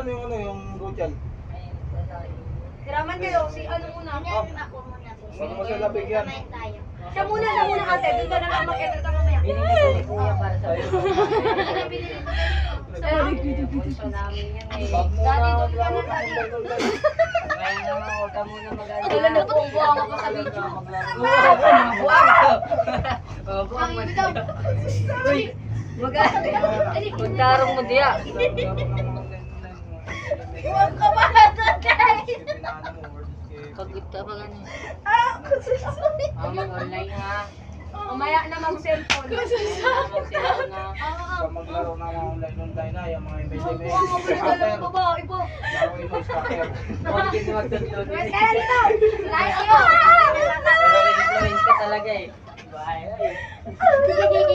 mo yung ano, yung Rochal. Tiraman kayo, si ano muna. Ako muna po. Huwag mo sila bigyan. Kumain tayo. Siya muna ate. Doon ka na lang mag-enter ka mamaya. Binili ko ni Kuya para sa iyo. Bunso namin yan eh. Wag mo Daddy, na, doon ka na, daddy. Kaya naman, huwag ka muna mag-alala. Wala na po, buwang ako sa video. Buwang mo. Bitaw. Magdarong mo diya. Huwag ka ba Pagod ka pa gano'n. Ah, Mag-online ha. mamaya na mag-cellphone. Mag-cellphone na. Pag maglaro na mga online na, yung mga Buwang ako rin dalawa ko ba? Ibo. Laro ito, scatter. Huwag kinwagtutun. Wait, kaya dito. Nice yun. Pero influence ka talaga eh. Bye.